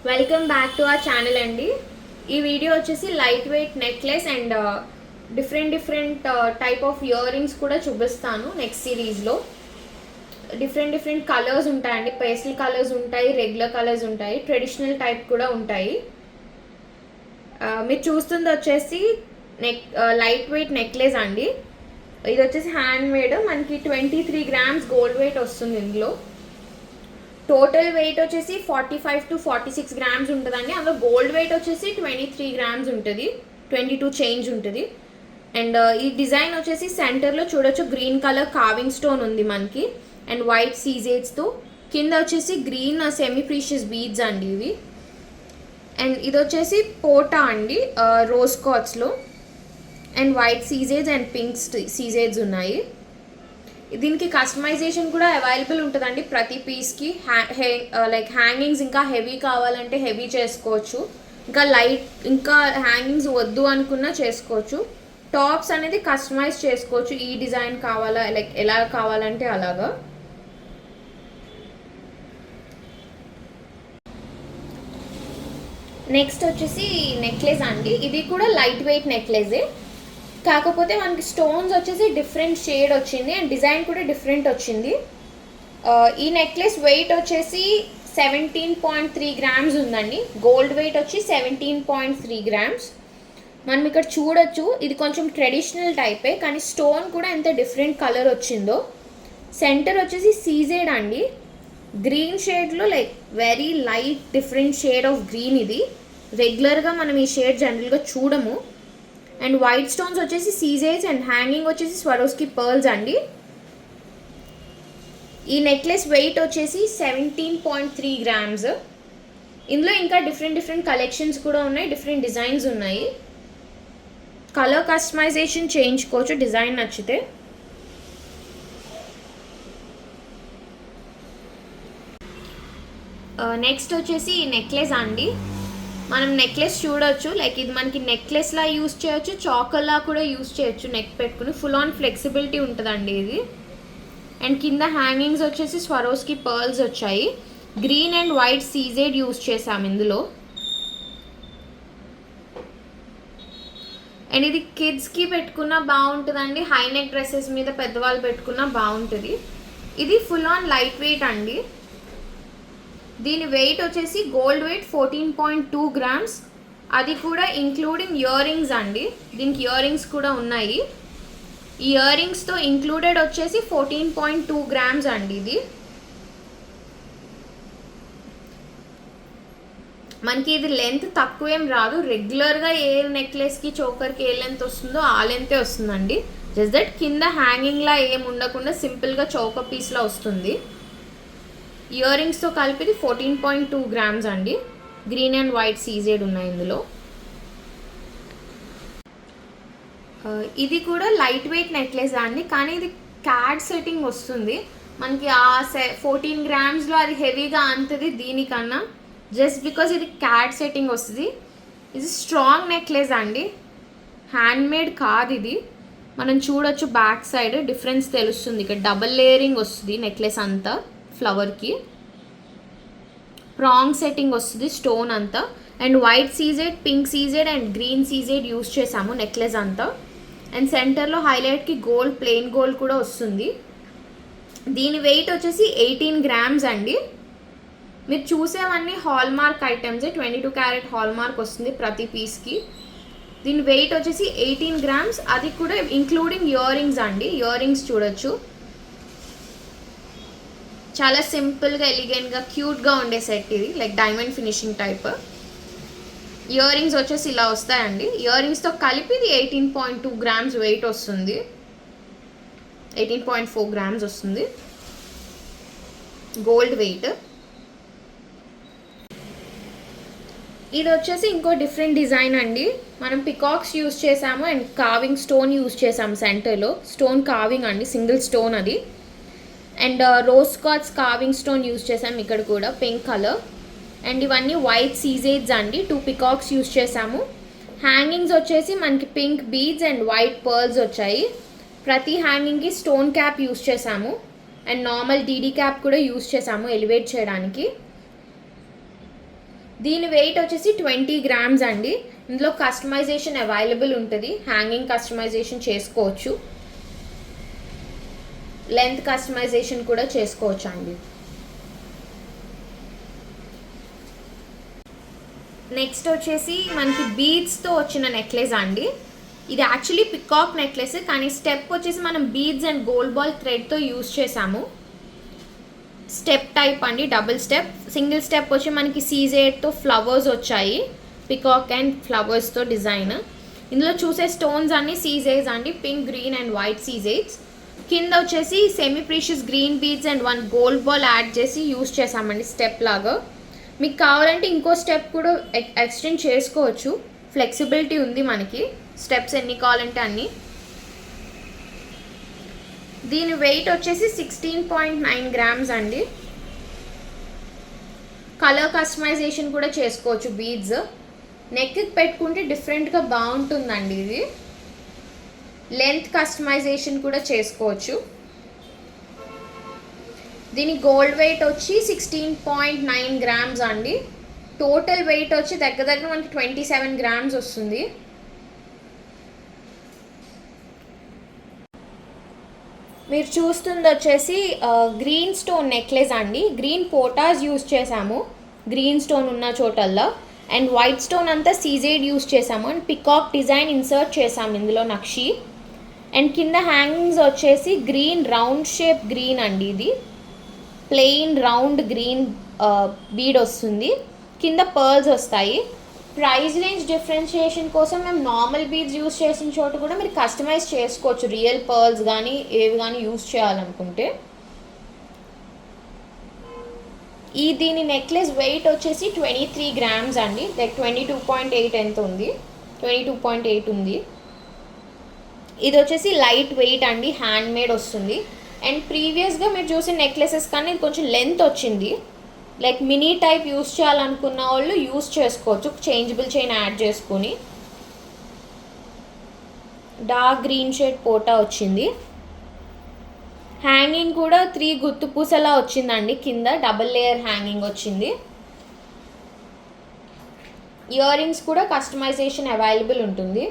Welcome back to our channel అండి. ఈ video వచ్చేసి light weight necklace and different type of ear rings కూడా చూపిస్తాను. నెక్స్ట్ సిరీస్లో డిఫరెంట్ కలర్స్ ఉంటాయండి. పేస్టల్ కలర్స్ ఉంటాయి, రెగ్యులర్ కలర్స్ ఉంటాయి, ట్రెడిషనల్ టైప్ కూడా ఉంటాయి. మీరు చూస్తుంది వచ్చేసి లైట్ వెయిట్ నెక్లెస్ అండి. ఇది వచ్చేసి హ్యాండ్ మేడ్, మనకి 23 grams గోల్డ్ వెయిట్ వస్తుంది. ఇందులో టోటల్ వెయిట్ వచ్చేసి 45 to 46 grams ఉంటుందండి. అందులో గోల్డ్ వెయిట్ వచ్చేసి 23 grams ఉంటుంది, 22 చేంజ్ ఉంటుంది. అండ్ ఈ డిజైన్ వచ్చేసి సెంటర్లో చూడొచ్చు గ్రీన్ కలర్ కార్వింగ్ స్టోన్ ఉంది మనకి, అండ్ వైట్ సీజేడ్స్తో. కింద వచ్చేసి గ్రీన్ సెమీ ప్రీషియస్ బీడ్స్ అండి ఇవి. అండ్ ఇది వచ్చేసి పోటా అండి, రోజ్ కాట్స్లో, అండ్ వైట్ సీజేడ్స్ అండ్ పింక్ సీజేడ్స్ ఉన్నాయి. దీనికి కస్టమైజేషన్ కూడా అవైలబుల్ ఉంటుందండి ప్రతి పీస్కి. లైక్ హ్యాంగింగ్స్ ఇంకా హెవీ కావాలంటే హెవీ చేసుకోవచ్చు, ఇంకా హ్యాంగింగ్స్ వద్దు అనుకున్నా చేసుకోవచ్చు. టాప్స్ అనేది కస్టమైజ్ చేసుకోవచ్చు, ఈ డిజైన్ కావాలా లైక్ ఎలా కావాలంటే అలాగా. నెక్స్ట్ వచ్చేసి నెక్లెస్ అండి. ఇది కూడా లైట్ వెయిట్ నెక్లెసే, కాకపోతే మనకి స్టోన్స్ వచ్చేసి డిఫరెంట్ షేడ్ వచ్చింది అండ్ డిజైన్ కూడా డిఫరెంట్ వచ్చింది. ఈ నెక్లెస్ వెయిట్ వచ్చేసి 17.3 grams ఉందండి. గోల్డ్ వెయిట్ వచ్చి 17.3 grams. మనం ఇక్కడ చూడొచ్చు, ఇది కొంచెం ట్రెడిషనల్ టైపే, కానీ స్టోన్ కూడా ఎంత డిఫరెంట్ కలర్ వచ్చిందో. సెంటర్ వచ్చేసి సీజెడ్ అండి, గ్రీన్ షేడ్లో, like very light different shade of green. ఇది రెగ్యులర్గా మనం ఈ షేడ్ జనరల్గా చూడము. అండ్ వైట్ స్టోన్స్ వచ్చేసి సీజేస్ అండ్ హ్యాంగింగ్ వచ్చేసి స్వరోస్కి పర్ల్స్ అండి. ఈ నెక్లెస్ వెయిట్ వచ్చేసి 17.3 grams. ఇందులో ఇంకా డిఫరెంట్ కలెక్షన్స్ కూడా ఉన్నాయి, డిఫరెంట్ డిజైన్స్ ఉన్నాయి. కలర్ కస్టమైజేషన్ చేయించుకోవచ్చు డిజైన్ నచ్చితే. నెక్స్ట్ వచ్చేసి ఈ నెక్లెస్ అండి. మనం నెక్లెస్ చూడొచ్చు, లైక్ ఇది మనకి నెక్లెస్లా యూస్ చేయొచ్చు, చాకర్లా కూడా యూస్ చేయొచ్చు. నెక్ పెట్టుకుని ఫుల్ ఆన్ ఫ్లెక్సిబిలిటీ ఉంటుందండి ఇది. అండ్ కింద హ్యాంగింగ్స్ వచ్చేసి స్వరోస్కి పర్ల్స్ వచ్చాయి. Green and white CZ use చేసాము ఇందులో. అండ్ ఇది కిడ్స్కి పెట్టుకున్నా బాగుంటుందండి, హై నెక్ డ్రెస్సెస్ మీద పెద్దవాళ్ళు పెట్టుకున్నా బాగుంటుంది. ఇది ఫుల్ ఆన్ లైట్ వెయిట్ అండి. దీని వెయిట్ వచ్చేసి గోల్డ్ వెయిట్ 14.2 grams. అది కూడా ఇంక్లూడింగ్ ఇయర్ రింగ్స్ అండి. దీనికి ఇయర్ రింగ్స్ కూడా ఉన్నాయి. ఈ ఇయర్ రింగ్స్తో ఇంక్లూడెడ్ వచ్చేసి 14.2 grams అండి. ఇది మనకి ఇది లెంత్ తక్కువేం రాదు, రెగ్యులర్గా ఏ నెక్లెస్కి చోకర్కి ఏ లెంత్ వస్తుందో ఆ లెంతే వస్తుందండి. జస్ట్ దట్ కింద హ్యాంగింగ్లా ఏం ఉండకుండా సింపుల్గా చౌక పీస్లా వస్తుంది. ఇయర్ రింగ్స్తో కలిపిది 14.2 grams అండి. గ్రీన్ అండ్ వైట్ సీజెడ్ ఉన్నాయి ఇందులో. ఇది కూడా లైట్ వెయిట్ నెక్లెస్ అండి, కానీ ఇది క్యాడ్ సెట్టింగ్ వస్తుంది మనకి. ఆ 14 gramsలో అది హెవీగా అంతది దీనికన్నా, జస్ట్ బికాజ్ ఇది క్యాడ్ సెట్టింగ్ వస్తుంది. ఇది స్ట్రాంగ్ నెక్లెస్ అండి, హ్యాండ్ మేడ్ కాదు ఇది. మనం చూడొచ్చు బ్యాక్ సైడ్ డిఫరెన్స్ తెలుస్తుంది. ఇక్కడ డబల్ లేయరింగ్ వస్తుంది నెక్లెస్ అంతా, ఫ్లవర్కి ప్రాంగ్ సెట్టింగ్ వస్తుంది స్టోన్ అంతా. And white CZ, pink CZ and green CZ use చేసాము నెక్లెస్ అంతా. అండ్ సెంటర్లో హైలైట్కి గోల్డ్, ప్లెయిన్ గోల్డ్ కూడా వస్తుంది. దీని వెయిట్ వచ్చేసి 18 grams అండి. మీరు చూసేవన్నీ hallmark items, 22 carat hallmark వస్తుంది ప్రతి పీస్కి. దీని వెయిట్ వచ్చేసి 18 grams. అది కూడా ఇంక్లూడింగ్ ఇయర్ రింగ్స్ అండి. ఇయర్ రింగ్స్ చూడొచ్చు, చాలా సింపుల్గా ఎలిగెంట్గా క్యూట్గా ఉండే సెట్ ఇది, like diamond finishing type. Ear rings వచ్చేసి ఇలా వస్తాయండి. ఇయర్ రింగ్స్తో కలిపి ఇది 18.2 grams వెయిట్ వస్తుంది, 18.4 grams వస్తుంది గోల్డ్ వెయిట్. ఇది వచ్చేసి ఇంకో డిఫరెంట్ డిజైన్ అండి. మనం పికాక్స్ యూస్ చేసాము అండ్ కార్వింగ్ స్టోన్ యూస్ చేసాము. సెంటర్లో స్టోన్ కార్వింగ్ అండి, సింగిల్ స్టోన్ అది. And rose cuts carving stone use చేసాము ఇక్కడ కూడా, పింక్ కలర్. అండ్ ఇవన్నీ వైట్ సీజెడ్స్ అండి. 2 పికాక్స్ యూస్ చేసాము. హ్యాంగింగ్స్ వచ్చేసి మనకి pink beads and white pearls వచ్చాయి. ప్రతి హ్యాంగింగ్కి స్టోన్ క్యాప్ యూస్ చేసాము అండ్ నార్మల్ డీడీ క్యాప్ కూడా యూస్ చేసాము ఎలివేట్ చేయడానికి. దీని వెయిట్ వచ్చేసి 20 grams అండి. ఇందులో కస్టమైజేషన్ అవైలబుల్ ఉంటుంది, హ్యాంగింగ్ కస్టమైజేషన్ చేసుకోవచ్చు, లెంత్ కస్టమైజేషన్ కూడా చేసుకోవచ్చు అండి. నెక్స్ట్ వచ్చేసి మనకి బీడ్స్తో వచ్చిన నెక్లెస్ అండి. ఇది యాక్చువల్లీ పికాక్ నెక్లెస్, కానీ స్టెప్ వచ్చేసి మనం బీడ్స్ అండ్ గోల్డ్ బాల్ థ్రెడ్తో యూస్ చేసాము. స్టెప్ టైప్ అండి, డబుల్ స్టెప్. సింగిల్ స్టెప్ వచ్చి మనకి సీజేడ్తో ఫ్లవర్స్ వచ్చాయి, పికాక్ అండ్ ఫ్లవర్స్తో డిజైన్. ఇందులో చూసే స్టోన్స్ అన్ని సీజేడ్స్ అండి, పింక్, గ్రీన్ అండ్ వైట్ సీజేడ్స్. కింద వచ్చేసి semi precious green beads and 1 gold ball add చేసి యూస్ చేసామండి స్టెప్ లాగా. మీకు కావాలంటే ఇంకో స్టెప్ కూడా ఎక్స్టెండ్ చేసుకోవచ్చు, ఫ్లెక్సిబిలిటీ ఉంది మనకి, స్టెప్స్ ఎన్ని కావాలంటే అన్ని. దీని వెయిట్ వచ్చేసి 16.9 grams అండి. కలర్ కస్టమైజేషన్ కూడా చేసుకోవచ్చు బీడ్స్. నెక్కి పెట్టుకుంటే డిఫరెంట్గా బాగుంటుందండి ఇది. లెంత్ కస్టమైజేషన్ కూడా చేసుకోవచ్చు. దీని గోల్డ్ వెయిట్ వచ్చి 16.9 grams అండి. టోటల్ వెయిట్ వచ్చి దగ్గర మనకి 27 grams వస్తుంది. మీరు చూస్తుంది వచ్చేసి గ్రీన్ స్టోన్ నెక్లెస్ అండి. గ్రీన్ పోటాస్ యూస్ చేసాము గ్రీన్ స్టోన్ ఉన్న చోటల్లో, అండ్ వైట్ స్టోన్ అంతా సీజేడ్ యూస్ చేసాము, అండ్ పికాక్ డిజైన్ ఇన్సర్ట్ చేసాము ఇందులో నక్షి. అండ్ కింద హ్యాంగింగ్స్ వచ్చేసి గ్రీన్ రౌండ్ షేప్ గ్రీన్ అండి. ఇది ప్లెయిన్ రౌండ్ గ్రీన్ బీడ్ వస్తుంది, కింద పర్ల్స్ వస్తాయి. ప్రైస్ రేంజ్ డిఫరెన్షియేషన్ కోసం మేము నార్మల్ బీడ్స్ యూస్ చేసిన చోట కూడా మీరు కస్టమైజ్ చేసుకోవచ్చు, రియల్ పర్ల్స్ కానీ ఏవి కానీ యూస్ చేయాలనుకుంటే. దీని నెక్లెస్ వెయిట్ వచ్చేసి 23 grams అండి, లైక్ 22.8 ఎంత ఉంది, 22.8 ఉంది. ఇది వచ్చేసి లైట్ వెయిట్ అండి, హ్యాండ్ మేడ్ వస్తుంది. అండ్ ప్రీవియస్గా మీరు చూసిన నెక్లెసెస్ కానీ ఇది కొంచెం లెంత్ వచ్చింది, లైక్ మినీ టైప్ యూస్ చేయాలనుకున్న వాళ్ళు యూస్ చేసుకోవచ్చు, చేంజబుల్ చైన్ యాడ్ చేసుకొని. డార్క్ గ్రీన్ షేడ్ పోటా వచ్చింది. హ్యాంగింగ్ కూడా 3 గుత్తు పూసలా వచ్చిందండి, కింద డబుల్ లేయర్ హ్యాంగింగ్ వచ్చింది. ఇయర్ రింగ్స్ కూడా కస్టమైజేషన్ అవైలబుల్ ఉంటుంది.